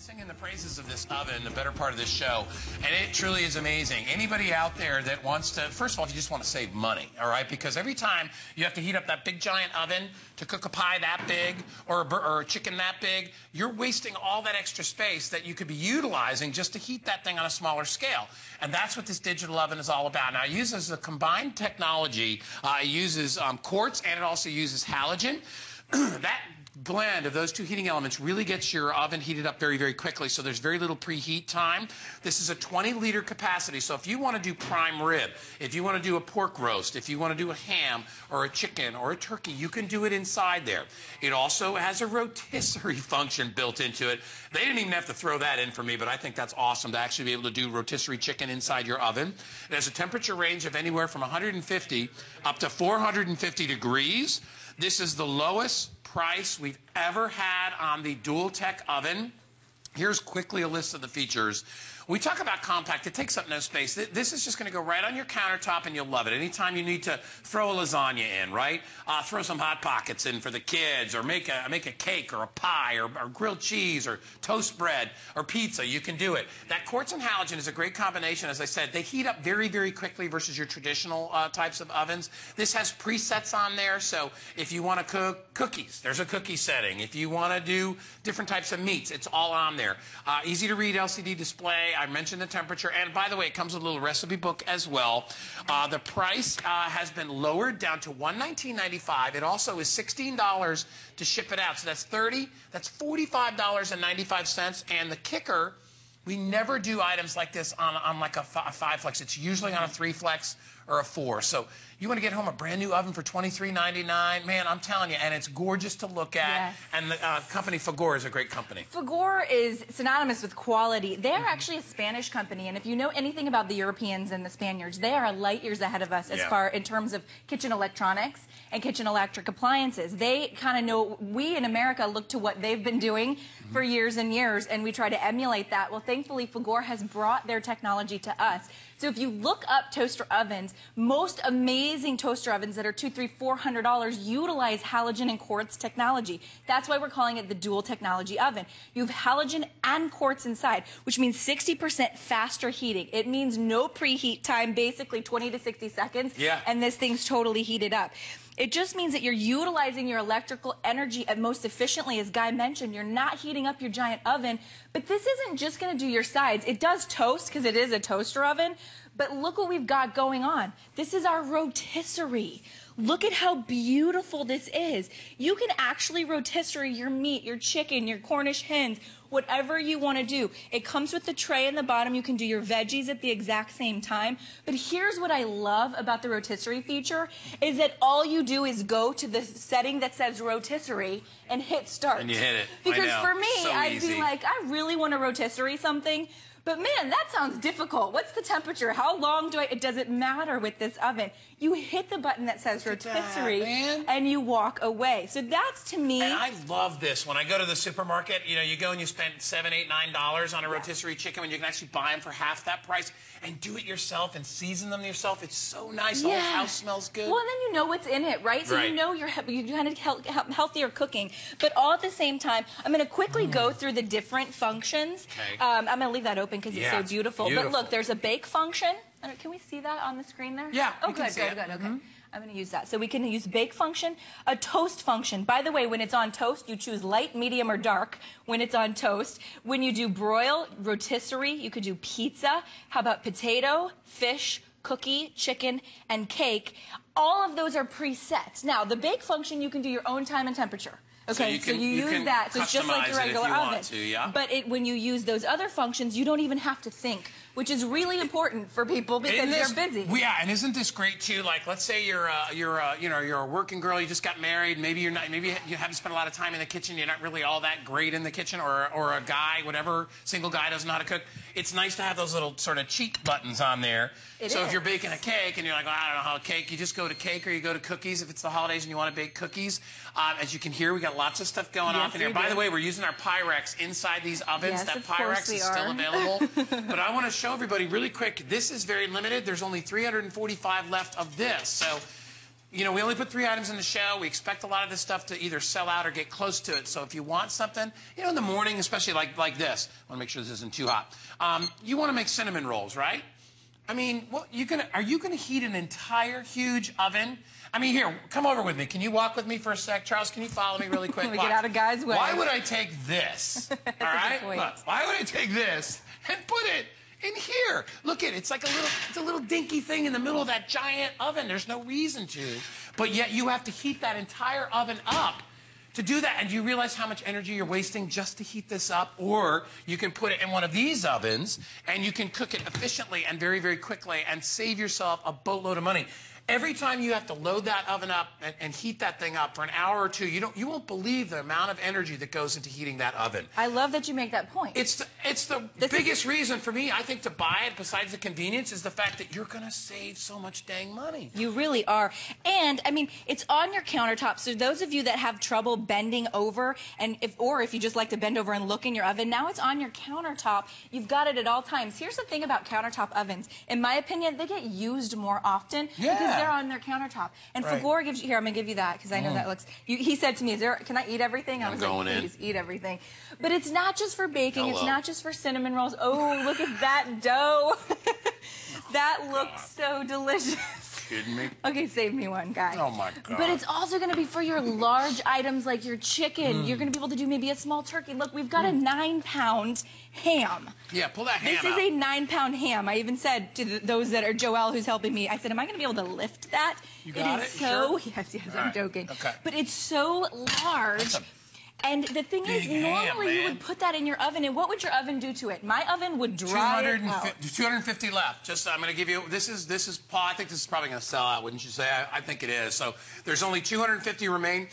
Singing the praises of this oven, the better part of this show, and it truly is amazing. Anybody out there that wants to, first of all, if you just want to save money, all right, because every time you have to heat up that big giant oven to cook a pie that big or a chicken that big, you're wasting all that extra space that you could be utilizing just to heat that thing on a smaller scale. And that's what this digital oven is all about. Now, it uses a combined technology. It uses quartz, and it also uses halogen. That blend of those two heating elements really gets your oven heated up very, very quickly, so there's very little preheat time. This is a 20-liter capacity, so if you want to do prime rib, if you want to do a pork roast, if you want to do a ham or a chicken or a turkey, you can do it inside there. It also has a rotisserie function built into it. They didn't even have to throw that in for me, but I think that's awesome to actually be able to do rotisserie chicken inside your oven. It has a temperature range of anywhere from 150 up to 450 degrees. This is the lowest price we've ever had on the DualTech oven. Here's quickly a list of the features. We talk about compact. It takes up no space. This is just going to go right on your countertop, and you'll love it. Anytime you need to throw a lasagna in, right? Throw some Hot Pockets in for the kids, or make a cake or a pie or grilled cheese or toast bread or pizza. You can do it. That quartz and halogen is a great combination. As I said, they heat up very, very quickly versus your traditional types of ovens. This has presets on there, so if you want to cook cookies, there's a cookie setting. If you want to do different types of meats, it's all on there. Easy to read LCD display. I mentioned the temperature, and by the way, it comes with a little recipe book as well. The price has been lowered down to $119.95. It also is $16 to ship it out, so that's $30. That's $45.95. And the kicker, we never do items like this on like a 5-flex. It's usually on a 3-flex or a 4. So you want to get home a brand new oven for $23.99, man, I'm telling you, and it's gorgeous to look at. Yes. And the company Fagor is a great company. Fagor is synonymous with quality. They're actually a Spanish company, and if you know anything about the Europeans and the Spaniards, they are light years ahead of us as far in terms of kitchen electronics and kitchen electric appliances. They kind of know, we in America look to what they've been doing for years and years, and we try to emulate that. Well, thankfully, Fagor has brought their technology to us. So if you look up toaster ovens, most amazing toaster ovens that are $200, $300, $400 utilize halogen and quartz technology. That's why we're calling it the dual technology oven. You have halogen and quartz inside, which means 60% faster heating. It means no preheat time, basically 20 to 60 seconds, and this thing's totally heated up. It just means that you're utilizing your electrical energy most efficiently. As Guy mentioned, you're not heating up your giant oven, but this isn't just going to do your sides. It does toast because it is a toaster oven, but look what we've got going on. This is our rotisserie. Look at how beautiful this is. You can actually rotisserie your meat, your chicken, your Cornish hens, whatever you want to do. It comes with the tray in the bottom. You can do your veggies at the exact same time. But here's what I love about the rotisserie feature is that all you do is go to the setting that says rotisserie and hit start. And you hit it. Because for me, so I'd be like, I really want to rotisserie something. But man, that sounds difficult. What's the temperature? How long do I... It doesn't matter with this oven. You hit the button that says rotisserie and you walk away. So that's, to me... And I love this. When I go to the supermarket, you know, you go and you spend $7, $8, $9 on a rotisserie chicken when you can actually buy them for half that price and do it yourself and season them yourself. It's so nice. The whole house smells good. Well, and then you know what's in it, right? So you know you're kind of healthier cooking. But all at the same time, I'm going to quickly go through the different functions. Okay. I'm going to leave that open because it's so beautiful. But look, there's a bake function. Can we see that on the screen there? Yeah. Oh, good. Okay. I'm going to use that. So we can use bake function, a toast function. By the way, when it's on toast, you choose light, medium, or dark when it's on toast. When you do broil, rotisserie, you could do pizza. How about potato, fish, cookie, chicken, and cake? All of those are presets. Now, the bake function, you can do your own time and temperature. Okay, so you use that. So it's just like your regular oven. But when you use those other functions, you don't even have to think, which is really important for people because they're busy. Yeah, and isn't this great too? Like, let's say you're a working girl, you just got married, maybe you haven't spent a lot of time in the kitchen, you're not really all that great in the kitchen, or a guy, whatever, single guy doesn't know how to cook. It's nice to have those little sort of cheat buttons on there. So if you're baking a cake and you're like, well, I don't know how to cake, you just go to cake or you go to cookies if it's the holidays and you want to bake cookies. As you can hear, we got lots of stuff going on in here. By the way, we're using our Pyrex inside these ovens. That Pyrex is still available. But I want to show everybody really quick, this is very limited. There's only 345 left of this. So you know, we only put 3 items in the show. We expect a lot of this stuff to either sell out or get close to it. So if you want something, you know, in the morning, especially like this, I want to make sure this isn't too hot. You want to make cinnamon rolls, right? I mean, are you gonna heat an entire huge oven? I mean, here, come over with me. Can you walk with me for a sec? Charles, can you follow me really quick? Get out of Guy's way. Why would I take this? All right? Look, why would I take this and put it in here? Look at it. It's like a little dinky thing in the middle of that giant oven. There's no reason to. But yet you have to heat that entire oven up to do that. And do you realize how much energy you're wasting just to heat this up? Or you can put it in one of these ovens and you can cook it efficiently and very, very quickly and save yourself a boatload of money. Every time you have to load that oven up and heat that thing up for an hour or two, you won't believe the amount of energy that goes into heating that oven. I love that you make that point. It's the biggest reason for me, I think, to buy it, besides the convenience, is the fact that you're going to save so much dang money. You really are. And, I mean, it's on your countertop. So those of you that have trouble bending over, or if you just like to bend over and look in your oven, now it's on your countertop. You've got it at all times. Here's the thing about countertop ovens. In my opinion, they get used more often because they're on their countertop. And Fagor gives you, here, I'm going to give you that because I know that looks, he said to me, can I eat everything? I was like, please, eat everything. But it's not just for baking. It's not just for cinnamon rolls. Oh, look at that dough. That looks so delicious. Kidding me? Okay, save me one, Guy. Oh, my God. But it's also going to be for your large items like your chicken. You're going to be able to do maybe a small turkey. Look, we've got a 9-pound ham. Yeah, pull that ham out. This is a 9-pound ham. I even said to those that are Joelle, who's helping me, I said, am I going to be able to lift that? You got it? Is so, sure? Yes, I'm joking. Okay. But it's so large. And the thing is, normally you would put that in your oven, and what would your oven do to it? My oven would dry it out. 250 left. Just, I'm going to give you, this is Paul, I think this is probably going to sell out, wouldn't you say? I think it is. So there's only 250 remain.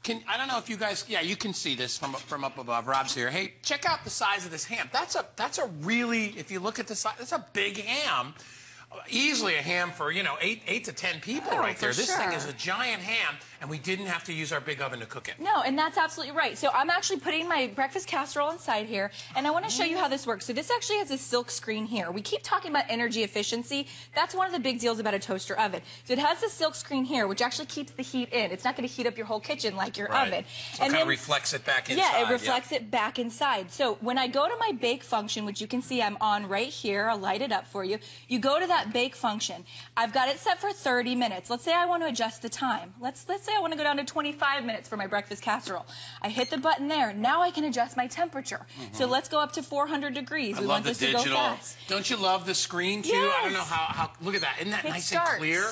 I don't know if you guys, you can see this from up above. Rob's here. Hey, check out the size of this ham. That's a really, if you look at the size, that's a big ham. Easily a ham for, 8 to 10 people right there. This thing is a giant ham, and we didn't have to use our big oven to cook it. No, and that's absolutely right. So I'm actually putting my breakfast casserole inside here, and I want to show you how this works. So this actually has a silk screen here. We keep talking about energy efficiency. That's one of the big deals about a toaster oven. So it has the silk screen here, which actually keeps the heat in. It's not going to heat up your whole kitchen like your oven. So it kind of reflects it back inside. Yeah, it reflects it back inside. So when I go to my bake function, which you can see I'm on right here, I'll light it up for you. You go to that bake function. I've got it set for 30 minutes. Let's say I want to adjust the time. Let's say I want to go down to 25 minutes for my breakfast casserole. I hit the button there. Now I can adjust my temperature. So let's go up to 400 degrees. I love the digital. To go fast. Don't you love the screen too? Yes. I don't know how look at that. Isn't that nice and clear?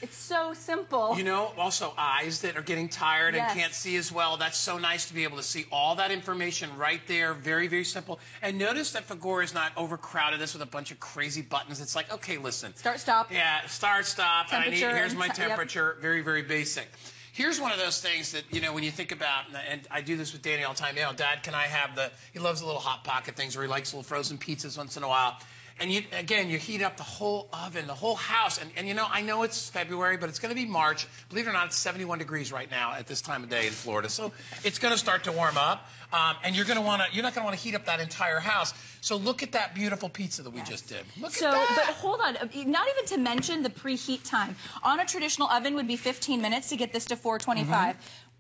It's so simple. Also eyes that are getting tired and can't see as well. That's so nice to be able to see all that information right there. Very, very simple. And notice that Fagor is not overcrowded this with a bunch of crazy buttons. It's like, okay, listen. Start, stop. Yeah, start, stop. Temperature, and here's my temperature. Yep. Very, very basic. Here's one of those things that, when you think about, and I do this with Danny all the time, Dad, can I have he loves the little Hot Pocket things where he likes little frozen pizzas once in a while. And you heat up the whole oven, the whole house. And I know it's February, but it's going to be March. Believe it or not, it's 71 degrees right now at this time of day in Florida. So it's going to start to warm up. And you're not going to want to heat up that entire house. So look at that beautiful pizza that we just did. Look at that. But hold on. Not even to mention the preheat time. On a traditional oven would be 15 minutes to get this to 425.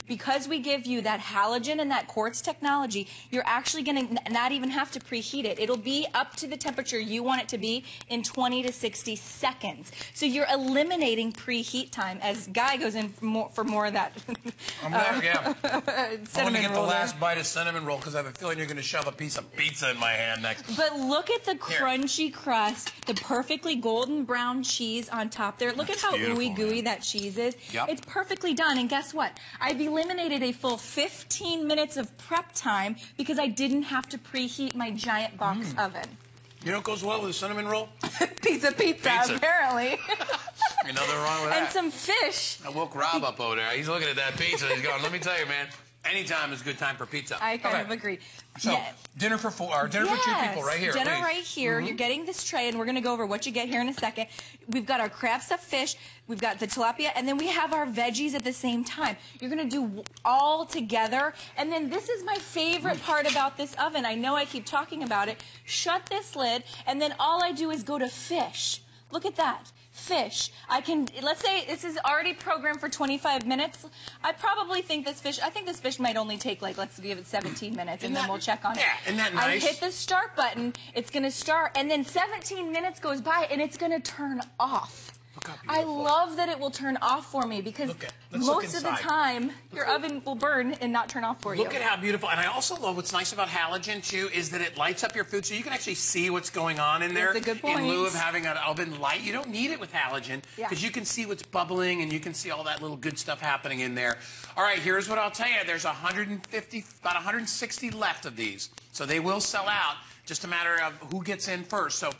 Because we give you that halogen and that quartz technology, you're actually going to not even have to preheat it. It'll be up to the temperature you want it to be in 20 to 60 seconds. So you're eliminating preheat time as Guy goes in for more of that. I'm there, I want to get the last bite of cinnamon roll because I have a feeling you're going to shove a piece of pizza in my hand next. But look at the crunchy crust, the perfectly golden brown cheese on top there. Look at how ooey gooey that cheese is. Yep. It's perfectly done. And guess what? I've eliminated a full 15 minutes of prep time because I didn't have to preheat my giant box oven. You know what goes well with a cinnamon roll? Pizza, apparently. Nothing wrong with that. And some fish. I woke Rob up over there. He's looking at that pizza. He's going, let me tell you, man, anytime is a good time for pizza. I kind of agree. So, dinner for four, or dinner for 2 people right here. Dinner right here. You're getting this tray, and we're going to go over what you get here in a second. We've got our crab stuffed fish. We've got the tilapia, and then we have our veggies at the same time. You're going to do all together. And then this is my favorite part about this oven. I know I keep talking about it. Shut this lid, and then all I do is go to fish. Look at that. Fish. Let's say this is already programmed for 25 minutes. I probably think this fish might only take, like, let's give it 17 minutes, and then we'll check on it. Yeah, isn't that nice? I hit the start button, it's going to start, and then 17 minutes goes by, and it's going to turn off. I love that it will turn off for me because most of the time your oven will burn and not turn off for you. Look at how beautiful. And I also love what's nice about halogen, too, is that it lights up your food so you can actually see what's going on in there. That's a good point. In lieu of having an oven light. You don't need it with halogen because you can see what's bubbling and you can see all that little good stuff happening in there. All right, here's what I'll tell you. There's about 160 left of these. So they will sell out. Just a matter of who gets in first. So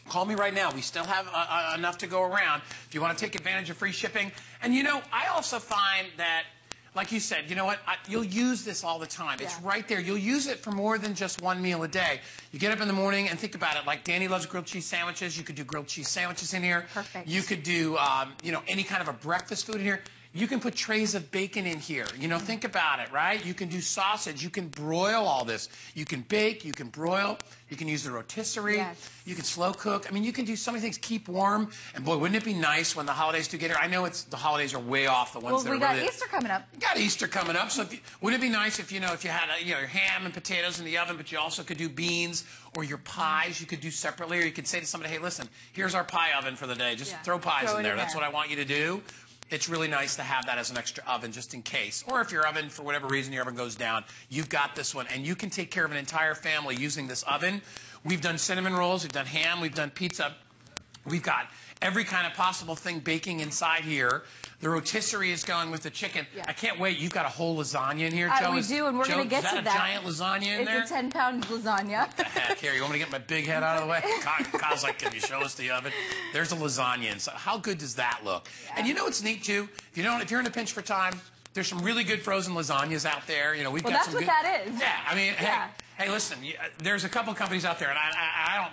call me right now. We still have enough to go around if you want to take advantage of free shipping. And, you know, I also find that, like you said, you know what? You'll use this all the time. It's right there. You'll use it for more than just one meal a day. You get up in the morning and think about it. Like Danny loves grilled cheese sandwiches. You could do grilled cheese sandwiches in here. Perfect. You could do, you know, any kind of a breakfast food in here. You can put trays of bacon in here. You know, think about it, right? You can do sausage. You can broil all this. You can bake. You can broil. You can use the rotisserie. Yes. You can slow cook. I mean, you can do so many things. Keep warm. And, boy, wouldn't it be nice when the holidays do get here? I know the holidays are way off, the ones that are we got Easter coming up. You got Easter coming up. So wouldn't it be nice if, you know, if you had, your ham and potatoes in the oven, but you also could do beans or your pies you could do separately. Or you could say to somebody, hey, listen, here's our pie oven for the day. Just throw pies in there. That's what I want you to do. It's really nice to have that as an extra oven just in case. Or if your oven, for whatever reason, your oven goes down, you've got this one. And you can take care of an entire family using this oven. We've done cinnamon rolls. We've done ham. We've done pizza. We've got every kind of possible thing baking inside here. The rotisserie is going with the chicken. I can't wait. You've got a whole lasagna in here, Joe. We do, and we're going to get to that. Is that a giant lasagna in there? It's a 10-pound lasagna. What the heck? Here, you want me to get my big head out of the way? Kyle's like, can you show us the oven? There's a lasagna inside. How good does that look? And you know what's neat, too? If you're in a pinch for time, there's some really good frozen lasagnas out there. You know, we've got some good. Well, that's what that is. Yeah, I mean, hey, listen, there's a couple companies out there, and I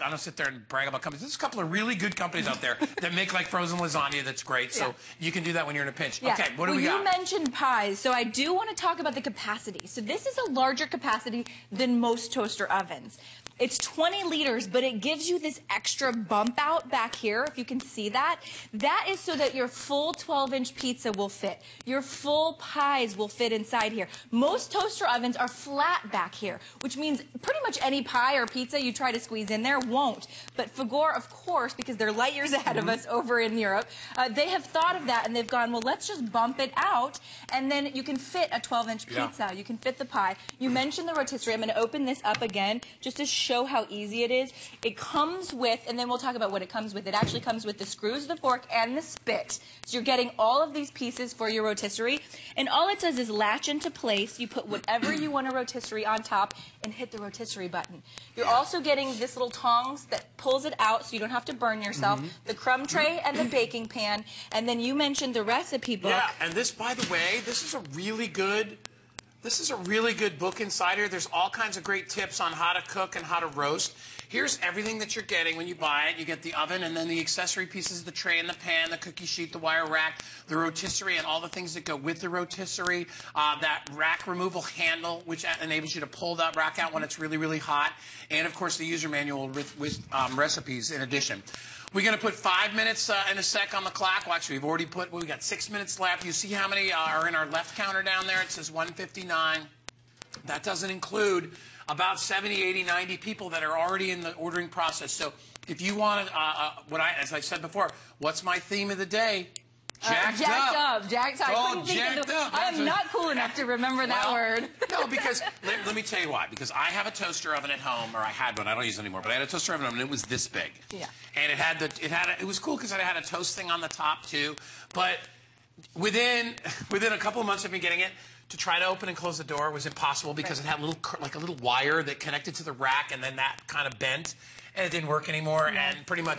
don't sit there and brag about companies. There's a couple of really good companies out there that make like frozen lasagna that's great. So you can do that when you're in a pinch. Okay, what do we got? You mentioned pies, so I do want to talk about the capacity. So this is a larger capacity than most toaster ovens. It's 20 liters, but it gives you this extra bump out back here, if you can see that. That is so that your full 12-inch pizza will fit. Your full pies will fit inside here. Most toaster ovens are flat back here, which means pretty much any pie or pizza you try to squeeze in there won't. But Fagor, of course, because they're light years ahead of us over in Europe, they have thought of that, and they've gone, well, let's just bump it out, and then you can fit a 12-inch pizza. You can fit the pie. You mentioned the rotisserie. I'm going to open this up again just to show how easy it is. It comes with, and then we'll talk about what it comes with. It actually comes with the screws, the fork, and the spit. So you're getting all of these pieces for your rotisserie. And all it does is latch into place. You put whatever you want a rotisserie on top and hit the rotisserie button. You're also getting this little tongs that pulls it out so you don't have to burn yourself, the crumb tray and the baking pan. And then you mentioned the recipe book. Yeah, and this, by the way, this is a really good book inside here. There's all kinds of great tips on how to cook and how to roast. Here's everything that you're getting when you buy it. You get the oven and then the accessory pieces, the tray and the pan, the cookie sheet, the wire rack, the rotisserie, and all the things that go with the rotisserie. That rack removal handle, which enables you to pull that rack out when it's really, really hot. And, of course, the user manual with recipes in addition. We're going to put 5 minutes in a sec on the clock. Well, actually, we got 6 minutes left. You see how many are in our left counter down there? It says 159. That doesn't include about 70, 80, 90 people that are already in the ordering process. So if you want, as I said before, what's my theme of the day? Jacked up. Jacked up. I am not cool enough to remember that word. No, because let me tell you why. Because I have a toaster oven at home, or I had one. I don't use it anymore. But I had a toaster oven, and it was this big. Yeah. And it was cool because it had a toast thing on the top too. But within a couple of months of me getting it, to try to open and close the door was impossible because it had a little wire that connected to the rack, and then that kind of bent. And it didn't work anymore, and pretty much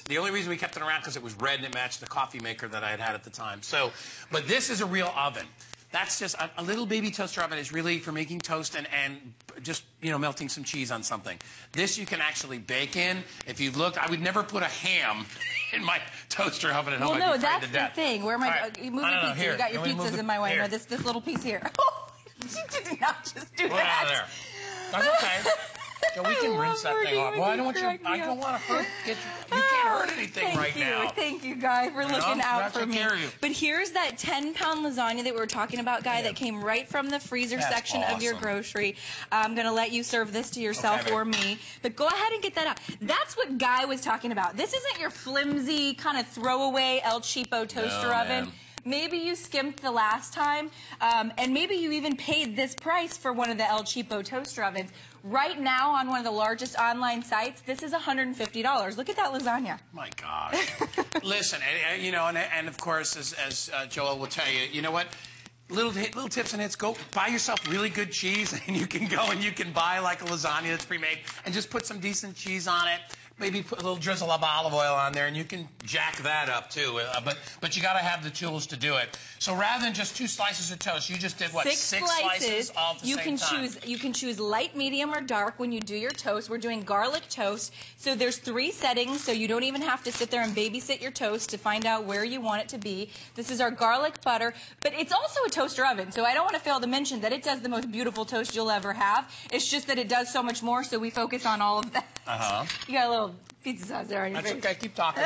the only reason we kept it around because it was red and it matched the coffee maker that I had at the time. So, but this is a real oven. That's just a little baby toaster oven is really for making toast and just, melting some cheese on something. This you can actually bake in. If you've looked, I would never put a ham in my toaster oven at home. Well, no, that's the thing. Where am I? You move your pizza. You got your pizzas in my way. No, this little piece here. You did not just do that. Out of there. That's okay. So we can rinse that thing off. Well, I don't want to hurt. You can't hurt anything now. Thank you, Guy, for looking out for me. Care of you. But here's that 10-pound lasagna that we were talking about, Guy, that came right from the freezer section of your grocery. I'm going to let you serve this to yourself or me. But go ahead and get that out. That's what Guy was talking about. This isn't your flimsy kind of throwaway El Cheapo toaster oven. Maybe you skimped the last time, and maybe you even paid this price for one of the El Cheapo toaster ovens. Right now, on one of the largest online sites, this is $150. Look at that lasagna. My gosh. Listen, and of course, as Joel will tell you, you know what? Little tips and hits. Go buy yourself really good cheese, and you can go and you can buy like a lasagna that's pre-made, and just put some decent cheese on it. Maybe put a little drizzle of olive oil on there, and you can jack that up too. But you got to have the tools to do it. So rather than just 2 slices of toast, you just did what? 6 slices all at the same time. You can choose light, medium, or dark when you do your toast. We're doing garlic toast, so there's 3 settings, so you don't even have to sit there and babysit your toast to find out where you want it to be. This is our garlic butter, but it's also a toaster oven, so I don't want to fail to mention that it does the most beautiful toast you'll ever have. It's just that it does so much more, so we focus on all of that. You got a little pizza sauce there on your face. That's okay. Keep talking.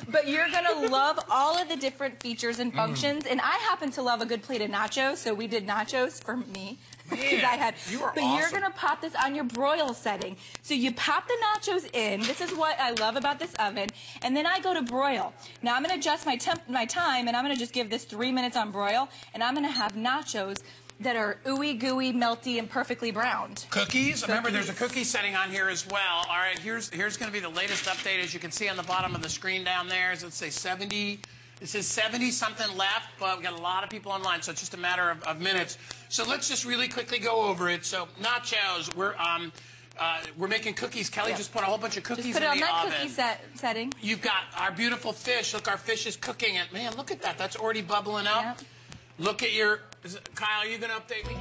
But you're going to love all of the different features and functions. And I happen to love a good plate of nachos, so we did nachos for me. Man, you are awesome. You're going to pop this on your broil setting. So you pop the nachos in. This is what I love about this oven. And then I go to broil. Now I'm going to adjust my time, and I'm going to just give this 3 minutes on broil. And I'm going to have nachos that are ooey gooey, melty, and perfectly browned. Cookies. Remember, there's a cookie setting on here as well. All right, here's going to be the latest update. As you can see on the bottom of the screen down there, let's say 70. It says 70-something left, but we've got a lot of people online, so it's just a matter of minutes. So let's just really quickly go over it. So nachos, we're making cookies. Kelly just put a whole bunch of cookies in the oven. Just put it on that cookie setting. You've got our beautiful fish. Look, our fish is cooking it. Man, look at that. That's already bubbling up. Look at your... Kyle, are you going to update me?